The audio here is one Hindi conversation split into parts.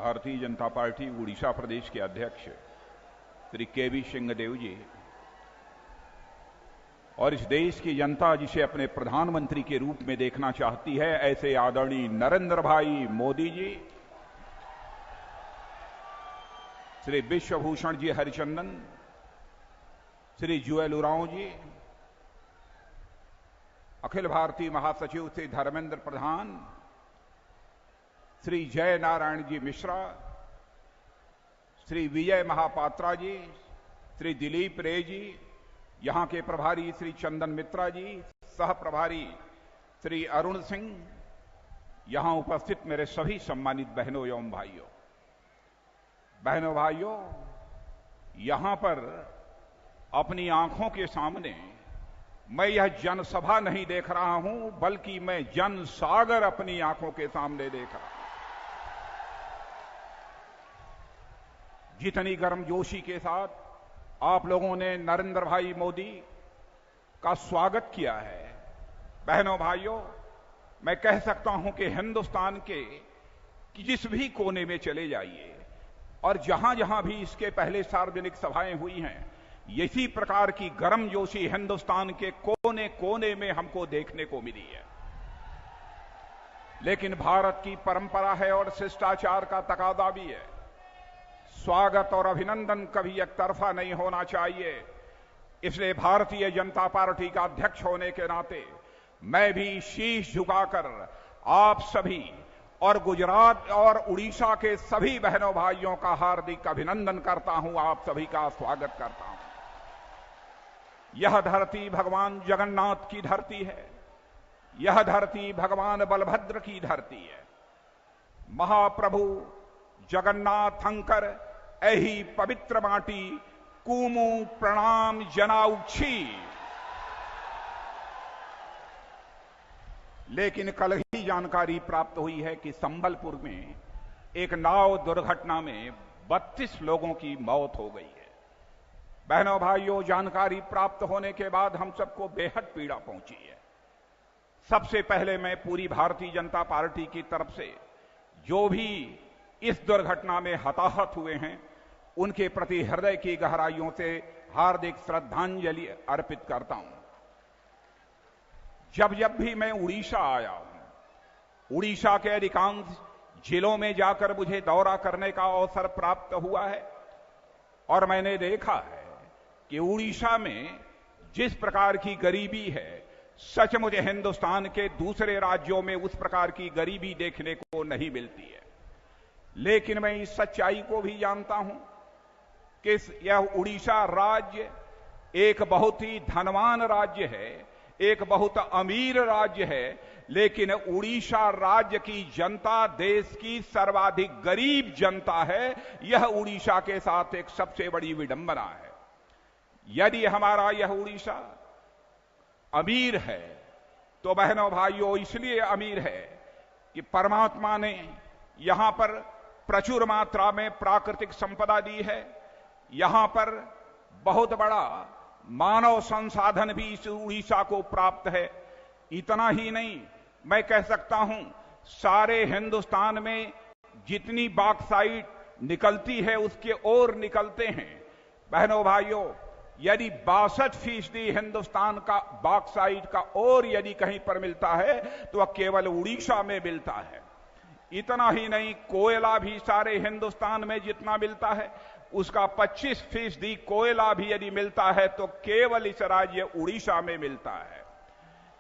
भारतीय जनता पार्टी उड़ीसा प्रदेश के अध्यक्ष श्री केवी सिंहदेव जी और इस देश की जनता जिसे अपने प्रधानमंत्री के रूप में देखना चाहती है, ऐसे आदरणीय नरेंद्र भाई मोदी जी, श्री विश्वभूषण जी हरिचंदन, श्री जुएल उरांव जी, अखिल भारतीय महासचिव श्री धर्मेंद्र प्रधान, श्री जय नारायण जी मिश्रा, श्री विजय महापात्रा जी, श्री दिलीप रे जी, यहां के प्रभारी श्री चंदन मित्रा जी, सह प्रभारी श्री अरुण सिंह, यहां उपस्थित मेरे सभी सम्मानित बहनों एवं भाइयों, यहां पर अपनी आंखों के सामने मैं यह जनसभा नहीं देख रहा हूं, बल्कि मैं जनसागर अपनी आंखों के सामने देख रहा हूं। जितनी गर्मजोशी के साथ आप लोगों ने नरेंद्र भाई मोदी का स्वागत किया है, बहनों भाइयों, मैं कह सकता हूं कि हिंदुस्तान के जिस भी कोने में चले जाइए और जहां जहां भी इसके पहले सार्वजनिक सभाएं हुई हैं, इसी प्रकार की गर्मजोशी हिंदुस्तान के कोने कोने में हमको देखने को मिली है। लेकिन भारत की परंपरा है और शिष्टाचार का तकादा भी है, स्वागत और अभिनंदन कभी एक तरफा नहीं होना चाहिए। इसलिए भारतीय जनता पार्टी का अध्यक्ष होने के नाते मैं भी शीश झुकाकर आप सभी और गुजरात और उड़ीसा के सभी बहनों भाइयों का हार्दिक अभिनंदन करता हूं, आप सभी का स्वागत करता हूं। यह धरती भगवान जगन्नाथ की धरती है, यह धरती भगवान बलभद्र की धरती है। महाप्रभु जगन्नाथ अंकर एही पवित्र माटी कूमू प्रणाम जनाउछी। लेकिन कल ही जानकारी प्राप्त हुई है कि संबलपुर में एक नाव दुर्घटना में 32 लोगों की मौत हो गई है। बहनों भाइयों, जानकारी प्राप्त होने के बाद हम सबको बेहद पीड़ा पहुंची है। सबसे पहले मैं पूरी भारतीय जनता पार्टी की तरफ से जो भी इस दुर्घटना में हताहत हुए हैं, उनके प्रति हृदय की गहराइयों से हार्दिक श्रद्धांजलि अर्पित करता हूं। जब जब भी मैं उड़ीसा आया हूं, उड़ीसा के अधिकांश जिलों में जाकर मुझे दौरा करने का अवसर प्राप्त हुआ है और मैंने देखा है कि उड़ीसा में जिस प्रकार की गरीबी है, सचमुच हिंदुस्तान के दूसरे राज्यों में उस प्रकार की गरीबी देखने को नहीं मिलती है। लेकिन मैं इस सच्चाई को भी जानता हूं कि यह उड़ीसा राज्य एक बहुत ही धनवान राज्य है, एक बहुत अमीर राज्य है, लेकिन उड़ीसा राज्य की जनता देश की सर्वाधिक गरीब जनता है। यह उड़ीसा के साथ एक सबसे बड़ी विडंबना है। यदि हमारा यह उड़ीसा अमीर है तो बहनों भाइयों इसलिए अमीर है कि परमात्मा ने यहां पर प्रचुर मात्रा में प्राकृतिक संपदा दी है। यहां पर बहुत बड़ा मानव संसाधन भी इस उड़ीसा को प्राप्त है। इतना ही नहीं, मैं कह सकता हूं सारे हिंदुस्तान में जितनी बॉक्साइट निकलती है उसके और निकलते हैं। बहनों भाइयों, यदि 62% हिंदुस्तान का बॉक्साइट का और यदि कहीं पर मिलता है तो वह केवल उड़ीसा में मिलता है। इतना ही नहीं, कोयला भी सारे हिंदुस्तान में जितना मिलता है उसका 25% कोयला भी यदि मिलता है तो केवल इस राज्य उड़ीसा में मिलता है।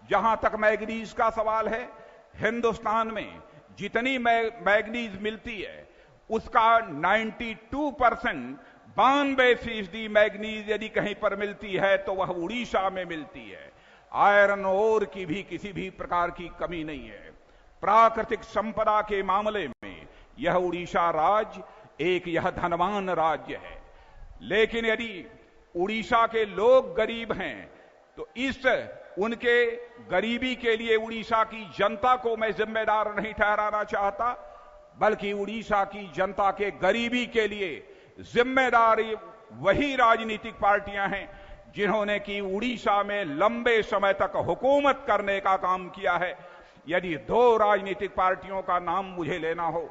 जहां तक मैग्नीज का सवाल है, हिंदुस्तान में जितनी मैग्नीज मिलती है उसका 92%, 92% मैग्नीज यदि कहीं पर मिलती है तो वह उड़ीसा में मिलती है। आयरन ओर की भी किसी भी प्रकार की कमी नहीं है। प्राकृतिक संपदा के मामले में यह उड़ीसा राज्य एक यह धनवान राज्य है। लेकिन यदि उड़ीसा के लोग गरीब हैं तो इस उनके गरीबी के लिए उड़ीसा की जनता को मैं जिम्मेदार नहीं ठहराना चाहता, बल्कि उड़ीसा की जनता के गरीबी के लिए जिम्मेदारी वही राजनीतिक पार्टियां हैं जिन्होंने कि उड़ीसा में लंबे समय तक हुकूमत करने का काम किया है। यदि 2 राजनीतिक पार्टियों का नाम मुझे लेना हो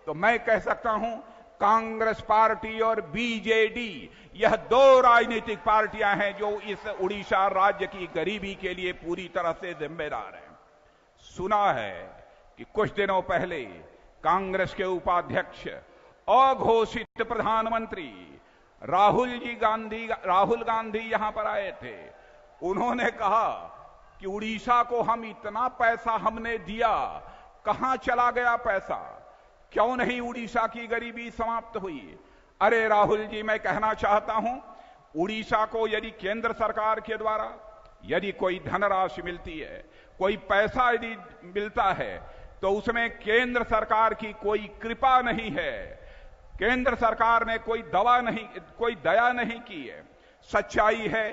तो मैं कह सकता हूं कांग्रेस पार्टी और बीजेडी, यह दो राजनीतिक पार्टियां हैं जो इस उड़ीसा राज्य की गरीबी के लिए पूरी तरह से जिम्मेदार हैं। सुना है कि कुछ दिनों पहले कांग्रेस के उपाध्यक्ष अघोषित प्रधानमंत्री राहुल गांधी यहां पर आए थे। उन्होंने कहा कि उड़ीसा को हम इतना पैसा हमने दिया, कहां चला गया पैसा, क्यों नहीं उड़ीसा की गरीबी समाप्त हुई। अरे राहुल जी, मैं कहना चाहता हूं, उड़ीसा को यदि केंद्र सरकार के द्वारा यदि कोई धनराशि मिलती है, कोई पैसा यदि मिलता है, तो उसमें केंद्र सरकार की कोई कृपा नहीं है, केंद्र सरकार ने कोई दया नहीं की है। सच्चाई है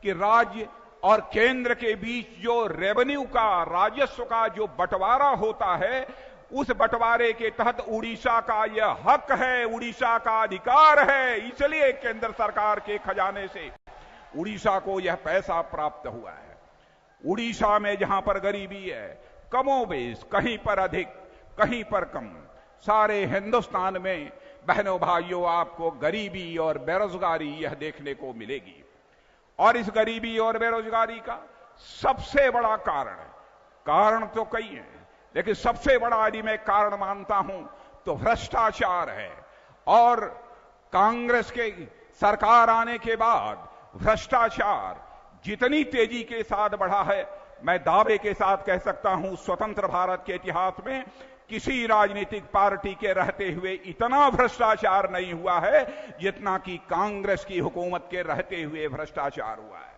कि राज्य और केंद्र के बीच जो रेवेन्यू का, राजस्व का जो बंटवारा होता है, उस बंटवारे के तहत उड़ीसा का यह हक है, उड़ीसा का अधिकार है। इसलिए केंद्र सरकार के खजाने से उड़ीसा को यह पैसा प्राप्त हुआ है। उड़ीसा में जहां पर गरीबी है, कमोबेश, कहीं पर अधिक, कहीं पर कम, सारे हिंदुस्तान में बहनों भाइयों आपको गरीबी और बेरोजगारी यह देखने को मिलेगी। और इस गरीबी और बेरोजगारी का सबसे बड़ा कारण तो कई हैं, लेकिन सबसे बड़ा यदि मैं कारण मानता हूं तो भ्रष्टाचार है। और कांग्रेस के सरकार आने के बाद भ्रष्टाचार जितनी तेजी के साथ बढ़ा है, मैं दावे के साथ कह सकता हूं स्वतंत्र भारत के इतिहास में किसी राजनीतिक पार्टी के रहते हुए इतना भ्रष्टाचार नहीं हुआ है जितना कि कांग्रेस की हुकूमत के रहते हुए भ्रष्टाचार हुआ है।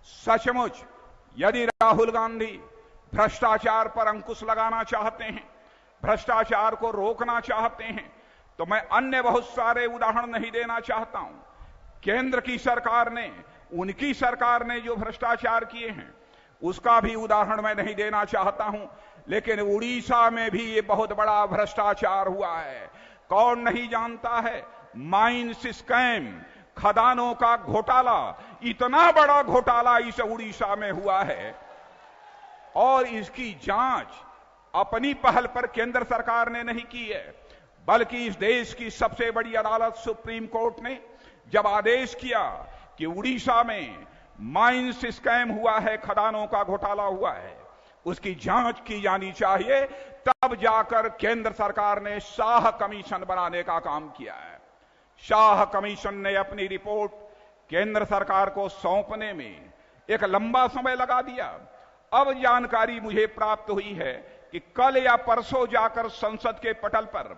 सचमुच यदि राहुल गांधी भ्रष्टाचार पर अंकुश लगाना चाहते हैं, भ्रष्टाचार को रोकना चाहते हैं, तो मैं अन्य बहुत सारे उदाहरण नहीं देना चाहता हूं। केंद्र की सरकार ने, उनकी सरकार ने जो भ्रष्टाचार किए हैं उसका भी उदाहरण मैं नहीं देना चाहता हूं, लेकिन उड़ीसा में भी ये बहुत बड़ा भ्रष्टाचार हुआ है। कौन नहीं जानता है, माइंस स्कैम, खदानों का घोटाला, इतना बड़ा घोटाला इस उड़ीसा में हुआ है और इसकी जांच अपनी पहल पर केंद्र सरकार ने नहीं की है, बल्कि इस देश की सबसे बड़ी अदालत सुप्रीम कोर्ट ने जब आदेश किया कि उड़ीसा में माइंस स्कैम हुआ है, खदानों का घोटाला हुआ है, उसकी जांच की जानी चाहिए, तब जाकर केंद्र सरकार ने शाह कमीशन बनाने का काम किया है। शाह कमीशन ने अपनी रिपोर्ट केंद्र सरकार को सौंपने में एक लंबा समय लगा दिया। अब जानकारी मुझे प्राप्त हुई है कि कल या परसों जाकर संसद के पटल पर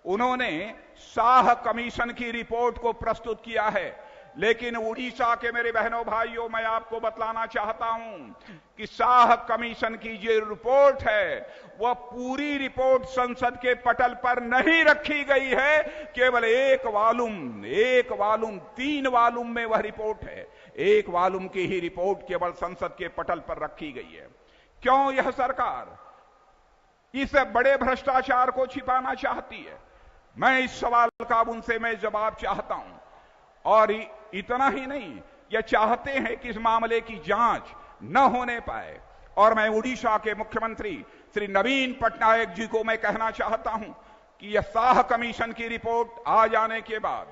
उन्होंने शाह कमीशन की रिपोर्ट को प्रस्तुत किया है। लेकिन उड़ीसा के मेरे बहनों भाइयों, मैं आपको बतलाना चाहता हूं कि शाह कमीशन की जो रिपोर्ट है वह पूरी रिपोर्ट संसद के पटल पर नहीं रखी गई है, केवल एक वालूम 3 वालूम में वह रिपोर्ट है। एक वालूम की ही रिपोर्ट केवल संसद के पटल पर रखी गई है। क्यों यह सरकार इस बड़े भ्रष्टाचार को छिपाना चाहती है? मैं इस सवाल का उनसे मैं जवाब चाहता हूं। और इतना ही नहीं, यह चाहते हैं कि इस मामले की जांच न होने पाए। और मैं उड़ीसा के मुख्यमंत्री श्री नवीन पटनायक जी को मैं कहना चाहता हूं कि यह शाह कमीशन की रिपोर्ट आ जाने के बाद,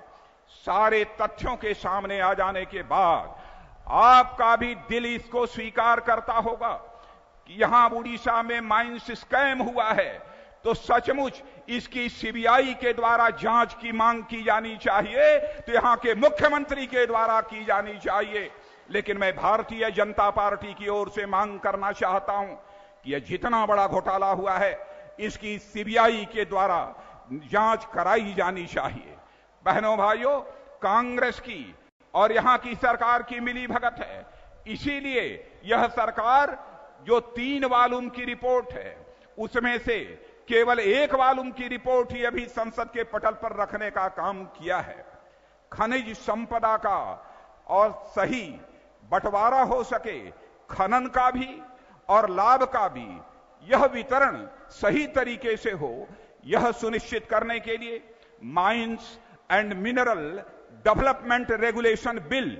सारे तथ्यों के सामने आ जाने के बाद, आपका भी दिल इसको स्वीकार करता होगा कि यहां उड़ीसा में माइंस स्कैम हुआ है, तो सचमुच इसकी सीबीआई के द्वारा जांच की मांग की जानी चाहिए, तो यहां के मुख्यमंत्री के द्वारा की जानी चाहिए। लेकिन मैं भारतीय जनता पार्टी की ओर से मांग करना चाहता हूं कि यह जितना बड़ा घोटाला हुआ है, इसकी सीबीआई के द्वारा जांच कराई जानी चाहिए। बहनों भाइयों, कांग्रेस की और यहां की सरकार की मिली भगत है। इसीलिए यह सरकार जो 3 वालूम की रिपोर्ट है, उसमें से केवल 1 वालूम की रिपोर्ट ही अभी संसद के पटल पर रखने का काम किया है। खनिज संपदा का और सही बंटवारा हो सके, खनन का भी और लाभ का भी यह वितरण सही तरीके से हो, यह सुनिश्चित करने के लिए mines and mineral development regulation bill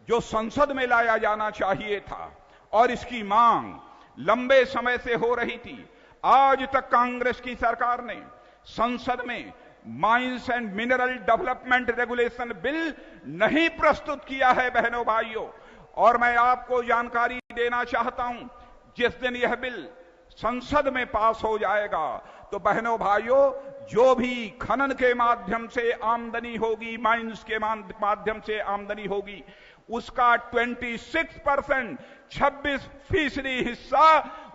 जो संसद में लाया जाना चाहिए था और इसकी मांग लंबे समय से हो रही थी, आज तक कांग्रेस की सरकार ने संसद में mines and mineral development regulation bill नहीं प्रस्तुत किया है बहनों भाइयों। और मैं आपको जानकारी देना चाहता हूं, जिस दिन यह बिल संसद में पास हो जाएगा तो बहनों भाइयों, जो भी खनन के माध्यम से आमदनी होगी, माइंस के माध्यम से आमदनी होगी, उसका 26%, 26% हिस्सा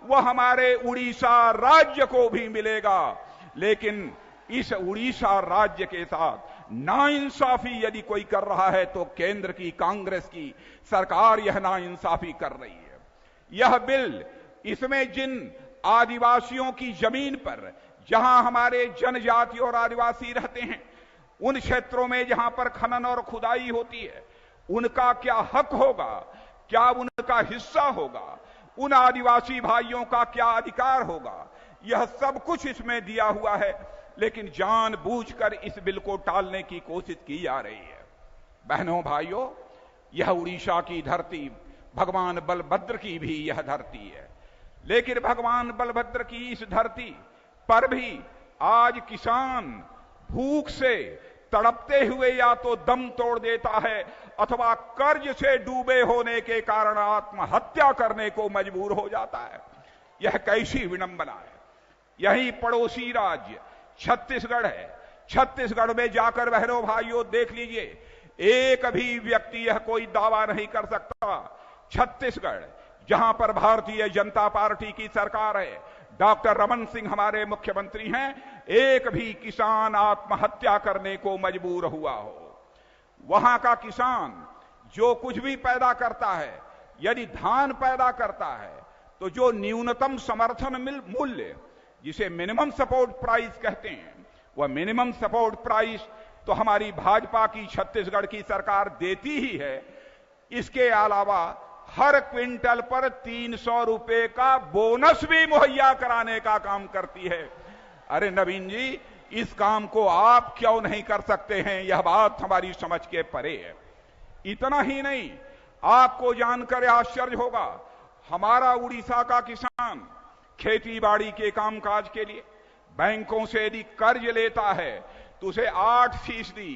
वह हमारे उड़ीसा राज्य को भी मिलेगा। लेकिन इस उड़ीसा राज्य के साथ नाइंसाफी यदि कोई कर रहा है तो केंद्र की कांग्रेस की सरकार यह नाइंसाफी कर रही है। यह बिल, इसमें जिन आदिवासियों की जमीन पर, जहां हमारे जनजाति और आदिवासी रहते हैं, उन क्षेत्रों में जहां पर खनन और खुदाई होती है, उनका क्या हक होगा, क्या उनका हिस्सा होगा, उन आदिवासी भाइयों का क्या अधिकार होगा, यह सब कुछ इसमें दिया हुआ है। लेकिन जानबूझकर इस बिल को टालने की कोशिश की जा रही है। बहनों भाइयों, यह उड़ीसा की धरती भगवान बलभद्र की भी यह धरती है। लेकिन भगवान बलभद्र की इस धरती पर भी आज किसान भूख से तड़पते हुए या तो दम तोड़ देता है अथवा कर्ज से डूबे होने के कारण आत्महत्या करने को मजबूर हो जाता है। यह कैसी विडंबना है। यही पड़ोसी राज्य छत्तीसगढ़ है। छत्तीसगढ़ में जाकर बहनों भाइयों देख लीजिए, एक भी व्यक्ति यह कोई दावा नहीं कर सकता। छत्तीसगढ़, जहां पर भारतीय जनता पार्टी की सरकार है, डॉक्टर रमन सिंह हमारे मुख्यमंत्री हैं, एक भी किसान आत्महत्या करने को मजबूर हुआ हो। वहां का किसान जो कुछ भी पैदा करता है, यदि धान पैदा करता है तो जो न्यूनतम समर्थन मूल्य, जिसे मिनिमम सपोर्ट प्राइस कहते हैं, वह मिनिमम सपोर्ट प्राइस तो हमारी भाजपा की छत्तीसगढ़ की सरकार देती ही है। इसके अलावा हर क्विंटल पर 300 रुपए का बोनस भी मुहैया कराने का काम करती है। अरे नवीन जी, इस काम को आप क्यों नहीं कर सकते हैं? यह बात हमारी समझ के परे है। इतना ही नहीं, आपको जानकर आश्चर्य होगा, हमारा उड़ीसा का किसान खेती बाड़ी के कामकाज के लिए बैंकों से यदि कर्ज लेता है तो उसे 8%,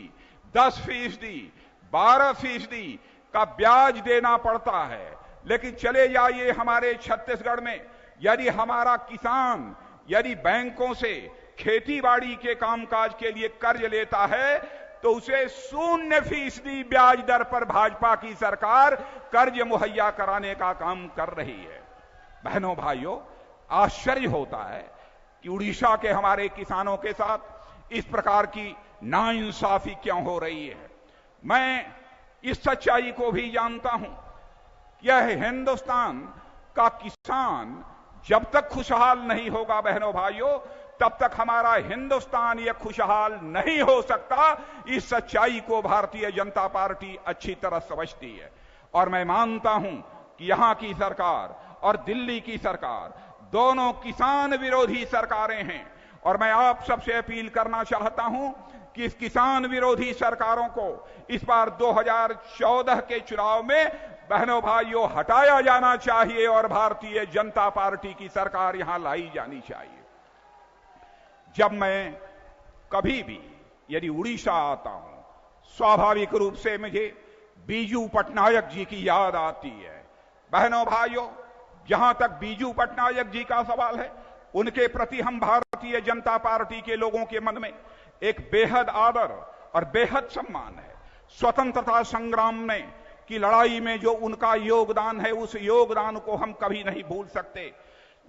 10%, 12% का ब्याज देना पड़ता है। लेकिन चले जाइए हमारे छत्तीसगढ़ में, यदि हमारा किसान यदि बैंकों से खेती बाड़ी के कामकाज के लिए कर्ज लेता है तो उसे 0% ब्याज दर पर भाजपा की सरकार कर्ज मुहैया कराने का काम कर रही है। बहनों भाइयों, आश्चर्य होता है कि उड़ीसा के हमारे किसानों के साथ इस प्रकार की नाइंसाफी क्यों हो रही है। मैं इस सच्चाई को भी जानता हूं, यह हिंदुस्तान का किसान जब तक खुशहाल नहीं होगा बहनों भाइयों, तब तक हमारा हिंदुस्तान यह खुशहाल नहीं हो सकता। इस सच्चाई को भारतीय जनता पार्टी अच्छी तरह समझती है। और मैं मानता हूं कि यहां की सरकार और दिल्ली की सरकार दोनों किसान विरोधी सरकारें हैं। और मैं आप सबसे अपील करना चाहता हूं कि इस किसान विरोधी सरकारों को इस बार 2014 के चुनाव में बहनों भाइयों हटाया जाना चाहिए और भारतीय जनता पार्टी की सरकार यहां लाई जानी चाहिए। जब मैं कभी भी यदि उड़ीसा आता हूं, स्वाभाविक रूप से मुझे बीजू पटनायक जी की याद आती है। बहनों भाइयों, जहां तक बीजू पटनायक जी का सवाल है, उनके प्रति हम भारतीय जनता पार्टी के लोगों के मन में एक बेहद आदर और बेहद सम्मान है। स्वतंत्रता संग्राम में की लड़ाई में जो उनका योगदान है, उस योगदान को हम कभी नहीं भूल सकते।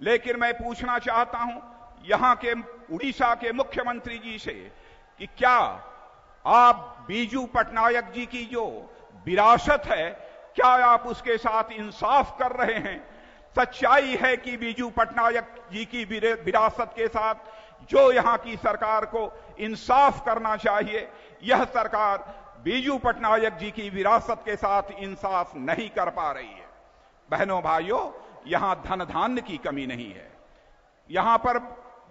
लेकिन मैं पूछना चाहता हूं यहां के उड़ीसा के मुख्यमंत्री जी से कि क्या आप बीजू पटनायक जी की जो विरासत है, क्या आप उसके साथ इंसाफ कर रहे हैं? सच्चाई है कि बीजू पटनायक जी की विरासत के साथ जो यहां की सरकार को इंसाफ करना चाहिए, यह सरकार बीजू पटनायक जी की विरासत के साथ इंसाफ नहीं कर पा रही है। बहनों भाइयों, यहां धन धान्य की कमी नहीं है, यहां पर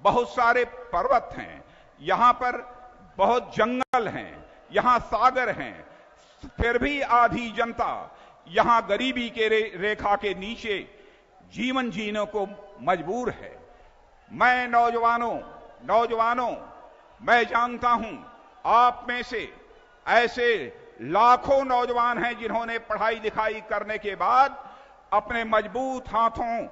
बहुत सारे पर्वत हैं, यहां पर बहुत जंगल हैं, यहां सागर हैं, फिर भी आधी जनता यहां गरीबी के रेखा के नीचे जीवन जीने को मजबूर है। मैं नौजवानों मैं जानता हूं आप में से ऐसे लाखों नौजवान हैं जिन्होंने पढ़ाई लिखाई करने के बाद अपने मजबूत हाथों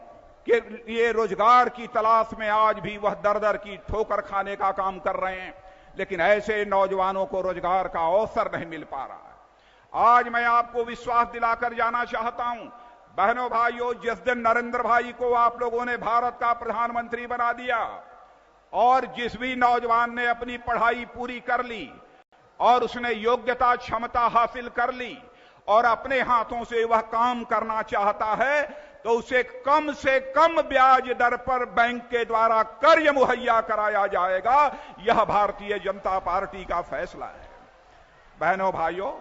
के लिए रोजगार की तलाश में आज भी वह दर दर की ठोकर खाने का काम कर रहे हैं, लेकिन ऐसे नौजवानों को रोजगार का अवसर नहीं मिल पा रहा है। आज मैं आपको विश्वास दिलाकर जाना चाहता हूं, बहनों भाइयों, जिस दिन नरेंद्र भाई को आप लोगों ने भारत का प्रधानमंत्री बना दिया और जिस भी नौजवान ने अपनी पढ़ाई पूरी कर ली और उसने योग्यता क्षमता हासिल कर ली और अपने हाथों से वह काम करना चाहता है, तो उसे कम से कम ब्याज दर पर बैंक के द्वारा कर्ज मुहैया कराया जाएगा। यह भारतीय जनता पार्टी का फैसला है। बहनों भाइयों,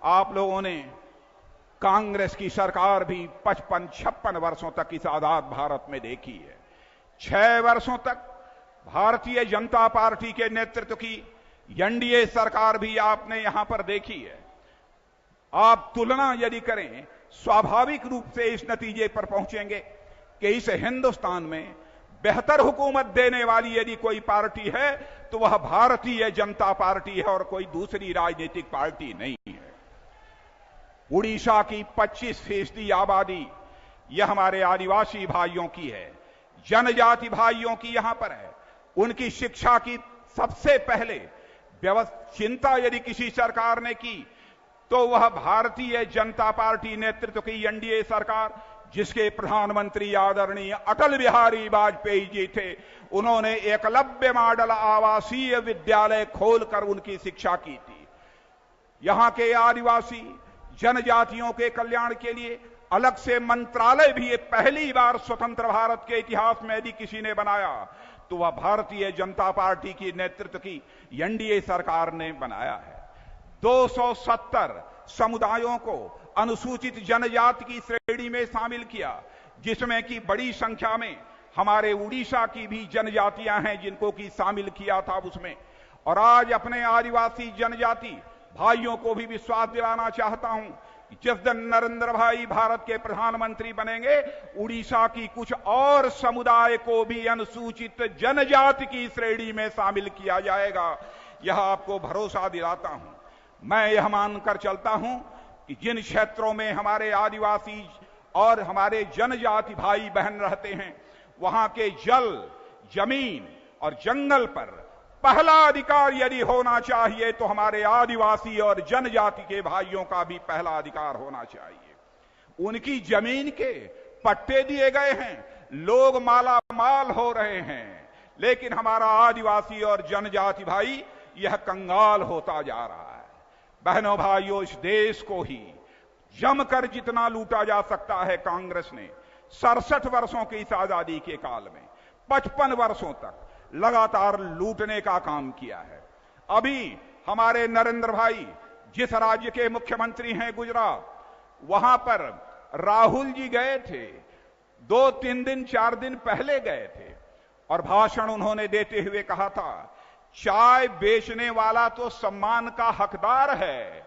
आप लोगों ने कांग्रेस की सरकार भी 55-56 वर्षों तक इस आजाद भारत में देखी है। 6 वर्षों तक भारतीय जनता पार्टी के नेतृत्व की एनडीए सरकार भी आपने यहां पर देखी है। आप तुलना यदि करें, स्वाभाविक रूप से इस नतीजे पर पहुंचेंगे कि इस हिंदुस्तान में बेहतर हुकूमत देने वाली यदि कोई पार्टी है तो वह भारतीय जनता पार्टी है और कोई दूसरी राजनीतिक पार्टी नहीं है। उड़ीसा की 25% आबादी यह हमारे आदिवासी भाइयों की है, जनजाति भाइयों की यहां पर है। उनकी शिक्षा की सबसे पहले चिंता यदि किसी सरकार ने की तो वह भारतीय जनता पार्टी नेतृत्व की एनडीए सरकार, जिसके प्रधानमंत्री आदरणीय अटल बिहारी वाजपेयी जी थे, उन्होंने एकलव्य मॉडल आवासीय विद्यालय खोलकर उनकी शिक्षा की थी। यहां के आदिवासी जनजातियों के कल्याण के लिए अलग से मंत्रालय भी पहली बार स्वतंत्र भारत के इतिहास में यदि किसी ने बनाया तो वह भारतीय जनता पार्टी की नेतृत्व की एनडीए सरकार ने बनाया है। 270 समुदायों को अनुसूचित जनजाति की श्रेणी में शामिल किया, जिसमें कि बड़ी संख्या में हमारे उड़ीसा की भी जनजातियां हैं जिनको कि शामिल किया था उसमें। और आज अपने आदिवासी जनजाति भाइयों को भी विश्वास दिलाना चाहता हूं कि जिस दिन नरेंद्र भाई भारत के प्रधानमंत्री बनेंगे, उड़ीसा की कुछ और समुदाय को भी अनुसूचित जनजाति की श्रेणी में शामिल किया जाएगा। यह आपको भरोसा दिलाता हूं। मैं यह मानकर चलता हूं कि जिन क्षेत्रों में हमारे आदिवासी और हमारे जनजाति भाई बहन रहते हैं, वहां के जल, जमीन और जंगल पर पहला अधिकार यदि होना चाहिए तो हमारे आदिवासी और जनजाति के भाइयों का भी पहला अधिकार होना चाहिए। उनकी जमीन के पट्टे दिए गए हैं, लोग माला माल हो रहे हैं, लेकिन हमारा आदिवासी और जनजाति भाई यह कंगाल होता जा रहा है। बहनों भाइयों, इस देश को ही जमकर जितना लूटा जा सकता है, कांग्रेस ने 67 वर्षों की इस आजादी के काल में 55 वर्षों तक लगातार लूटने का काम किया है। अभी हमारे नरेंद्र भाई जिस राज्य के मुख्यमंत्री हैं, गुजरात, वहां पर राहुल जी गए थे, 2-3 दिन 4 दिन पहले गए थे और भाषण उन्होंने देते हुए कहा था, चाय बेचने वाला तो सम्मान का हकदार है,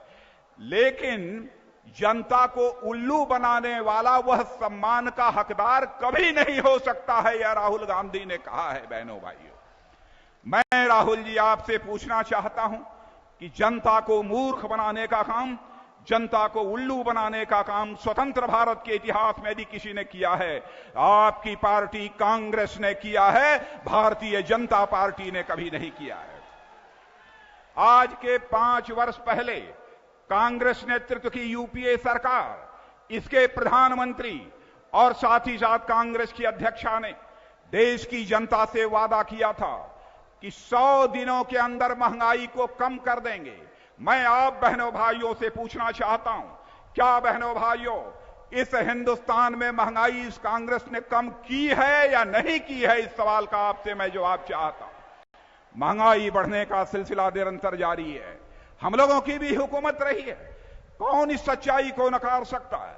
लेकिन जनता को उल्लू बनाने वाला वह सम्मान का हकदार कभी नहीं हो सकता है, यह राहुल गांधी ने कहा है। बहनों भाइयों, मैं राहुल जी आपसे पूछना चाहता हूं कि जनता को मूर्ख बनाने का काम, जनता को उल्लू बनाने का काम स्वतंत्र भारत के इतिहास में यदि किसी ने किया है, आपकी पार्टी कांग्रेस ने किया है, भारतीय जनता पार्टी ने कभी नहीं किया है। आज के 5 वर्ष पहले कांग्रेस नेतृत्व की यूपीए सरकार, इसके प्रधानमंत्री और साथ ही साथ कांग्रेस की अध्यक्षा ने देश की जनता से वादा किया था कि 100 दिनों के अंदर महंगाई को कम कर देंगे। मैं आप बहनों भाइयों से पूछना चाहता हूं, क्या बहनों भाइयों, इस हिंदुस्तान में महंगाई इस कांग्रेस ने कम की है या नहीं की है? इस सवाल का आपसे मैं जवाब चाहता हूं। महंगाई बढ़ने का सिलसिला निरंतर जारी है। हम लोगों की भी हुकूमत रही है, कौन इस सच्चाई को नकार सकता है?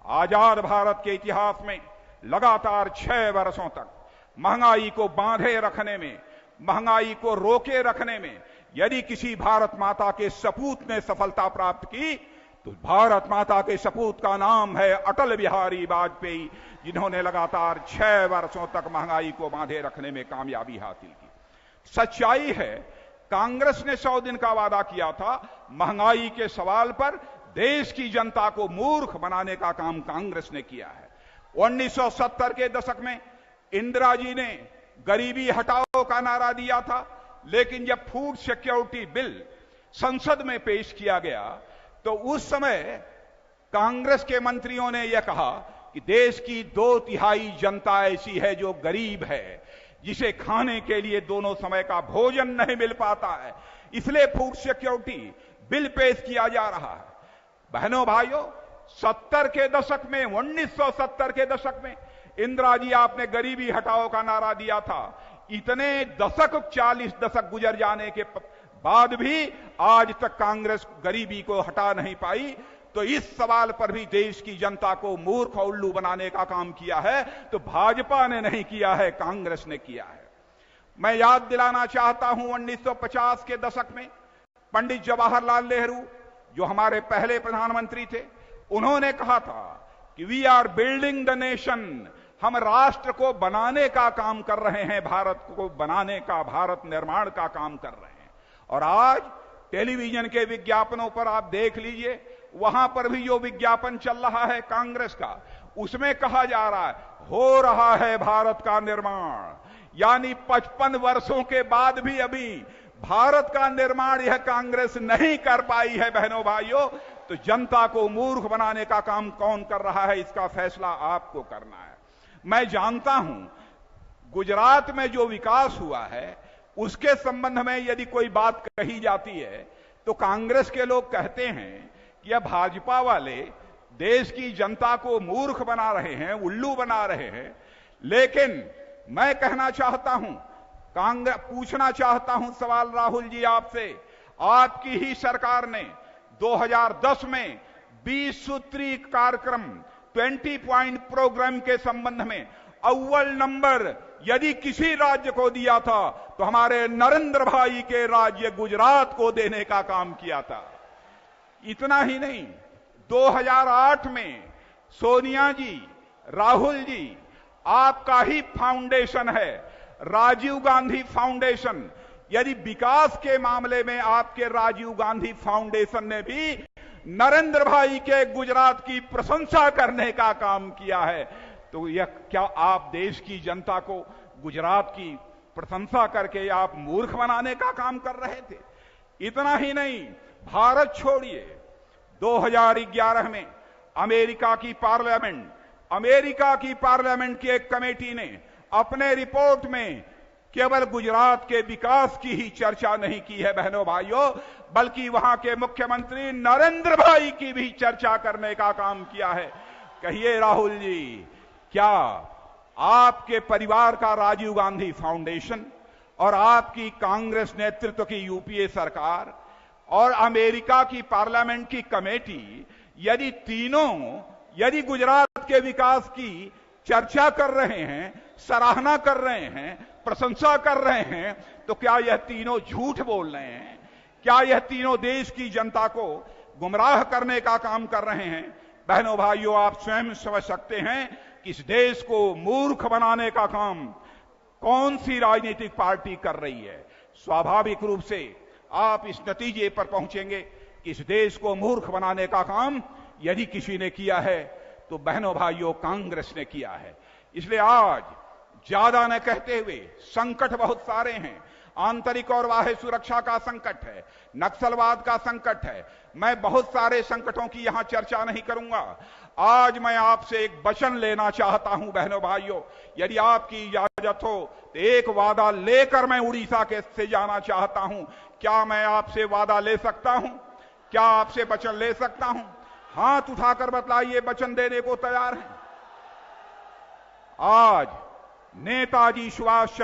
आजाद भारत के इतिहास में लगातार 6 वर्षों तक महंगाई को बांधे रखने में, महंगाई को रोके रखने में यदि किसी भारत माता के सपूत ने सफलता प्राप्त की तो भारत माता के सपूत का नाम है अटल बिहारी वाजपेयी, जिन्होंने लगातार 6 वर्षों तक महंगाई को बांधे रखने में कामयाबी हासिल की। सच्चाई है, कांग्रेस ने 100 दिन का वादा किया था। महंगाई के सवाल पर देश की जनता को मूर्ख बनाने का काम कांग्रेस ने किया है। 1970 के दशक में इंदिरा जी ने गरीबी हटाओ का नारा दिया था, लेकिन जब फूड सिक्योरिटी बिल संसद में पेश किया गया तो उस समय कांग्रेस के मंत्रियों ने यह कहा कि देश की 2/3 जनता ऐसी है जो गरीब है, जिसे खाने के लिए दोनों समय का भोजन नहीं मिल पाता है, इसलिए फूड सिक्योरिटी बिल पेश किया जा रहा है। बहनों भाइयों, 70 के दशक में, 1970 के दशक में इंदिरा जी आपने गरीबी हटाओ का नारा दिया था। इतने दशक, 40 दशक गुजर जाने के बाद भी आज तक कांग्रेस गरीबी को हटा नहीं पाई। तो इस सवाल पर भी देश की जनता को मूर्ख और उल्लू बनाने का काम किया है तो भाजपा ने नहीं किया है, कांग्रेस ने किया है। मैं याद दिलाना चाहता हूं 1950 के दशक में पंडित जवाहरलाल नेहरू, जो हमारे पहले प्रधानमंत्री थे, उन्होंने कहा था कि we are building the nation, हम राष्ट्र को बनाने का काम कर रहे हैं, भारत को बनाने का, भारत निर्माण का काम कर रहे हैं। और आज टेलीविजन के विज्ञापनों पर आप देख लीजिए, वहां पर भी जो विज्ञापन चल रहा है कांग्रेस का, उसमें कहा जा रहा है हो रहा है भारत का निर्माण, यानी 55 वर्षों के बाद भी अभी भारत का निर्माण यह कांग्रेस नहीं कर पाई है। बहनों भाइयों, तो जनता को मूर्ख बनाने का काम कौन कर रहा है, इसका फैसला आपको करना है। मैं जानता हूं गुजरात में जो विकास हुआ है उसके संबंध में यदि कोई बात कही जाती है तो कांग्रेस के लोग कहते हैं कि यह भाजपा वाले देश की जनता को मूर्ख बना रहे हैं, उल्लू बना रहे हैं। लेकिन मैं कहना चाहता हूं, पूछना चाहता हूं सवाल राहुल जी आपसे, आपकी ही सरकार ने 2010 में 20 सूत्री कार्यक्रम 20 पॉइंट प्रोग्राम के संबंध में अव्वल नंबर यदि किसी राज्य को दिया था तो हमारे नरेंद्र भाई के राज्य गुजरात को देने का काम किया था। इतना ही नहीं, 2008 में सोनिया जी, राहुल जी, आपका ही फाउंडेशन है राजीव गांधी फाउंडेशन, यदि विकास के मामले में आपके राजीव गांधी फाउंडेशन ने भी नरेंद्र भाई के गुजरात की प्रशंसा करने का काम किया है, तो यह क्या आप देश की जनता को गुजरात की प्रशंसा करके आप मूर्ख बनाने का काम कर रहे थे? इतना ही नहीं, भारत छोड़िए, 2011 में अमेरिका की पार्लियामेंट की एक कमेटी ने अपने रिपोर्ट में केवल गुजरात के विकास की ही चर्चा नहीं की है बहनों भाइयों, बल्कि वहां के मुख्यमंत्री नरेंद्र भाई की भी चर्चा करने का काम किया है। कहिए राहुल जी, क्या आपके परिवार का राजीव गांधी फाउंडेशन और आपकी कांग्रेस नेतृत्व की यूपीए सरकार और अमेरिका की पार्लियामेंट की कमेटी यदि तीनों यदि गुजरात के विकास की चर्चा कर रहे हैं, सराहना कर रहे हैं, प्रशंसा कर रहे हैं, तो क्या यह तीनों झूठ बोल रहे हैं? क्या यह तीनों देश की जनता को गुमराह करने का काम कर रहे हैं? बहनों भाइयों, आप स्वयं समझ सकते हैं कि इस देश को मूर्ख बनाने का काम कौन सी राजनीतिक पार्टी कर रही है। स्वाभाविक रूप से आप इस नतीजे पर पहुंचेंगे कि इस देश को मूर्ख बनाने का काम यदि किसी ने किया है तो बहनों भाइयों कांग्रेस ने किया है। इसलिए आज ज्यादा न कहते हुए, संकट बहुत सारे हैं, आंतरिक और बाह्य सुरक्षा का संकट है, नक्सलवाद का संकट है, मैं बहुत सारे संकटों की यहां चर्चा नहीं करूंगा। आज मैं आपसे एक वचन लेना चाहता हूं बहनों भाइयों, यदि आपकी इजाजत हो तो एक वादा लेकर मैं उड़ीसा के से जाना चाहता हूं। क्या मैं आपसे वादा ले सकता हूं? क्या आपसे वचन ले सकता हूं? हाथ उठाकर बतलाइए, वचन देने को तैयार हैं? आज नेताजी सुभाष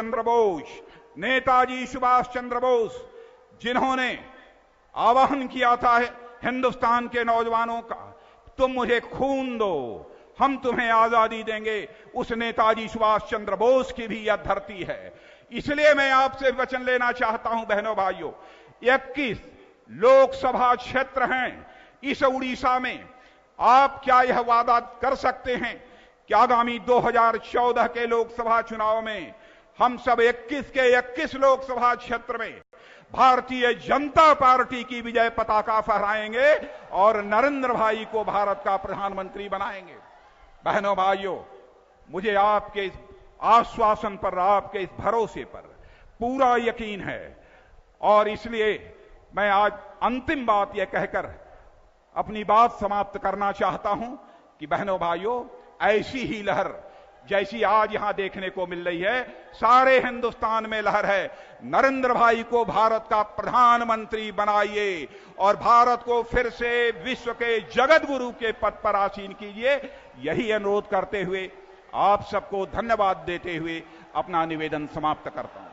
चंद्र बोस जिन्होंने आह्वान किया था हिंदुस्तान के नौजवानों का, तुम मुझे खून दो, हम तुम्हें आजादी देंगे, उस नेताजी सुभाष चंद्र बोस की भी यह धरती है। इसलिए मैं आपसे वचन लेना चाहता हूं बहनों भाइयों, 21 लोकसभा क्षेत्र हैं इस उड़ीसा में। आप क्या यह वादा कर सकते हैं कि आगामी 2014 के लोकसभा चुनाव में हम सब 21 के 21 लोकसभा क्षेत्र में भारतीय जनता पार्टी की विजय पताका फहराएंगे और नरेंद्र भाई को भारत का प्रधानमंत्री बनाएंगे। बहनों भाइयों, मुझे आपके इस आश्वासन पर, आपके इस भरोसे पर पूरा यकीन है और इसलिए मैं आज अंतिम बात यह कहकर अपनी बात समाप्त करना चाहता हूं कि बहनों भाइयों, ऐसी ही लहर जैसी आज यहां देखने को मिल रही है, सारे हिंदुस्तान में लहर है। नरेंद्र भाई को भारत का प्रधानमंत्री बनाइए और भारत को फिर से विश्व के जगत गुरु के पद पर आसीन कीजिए। यही अनुरोध करते हुए आप सबको धन्यवाद देते हुए अपना निवेदन समाप्त करता हूं।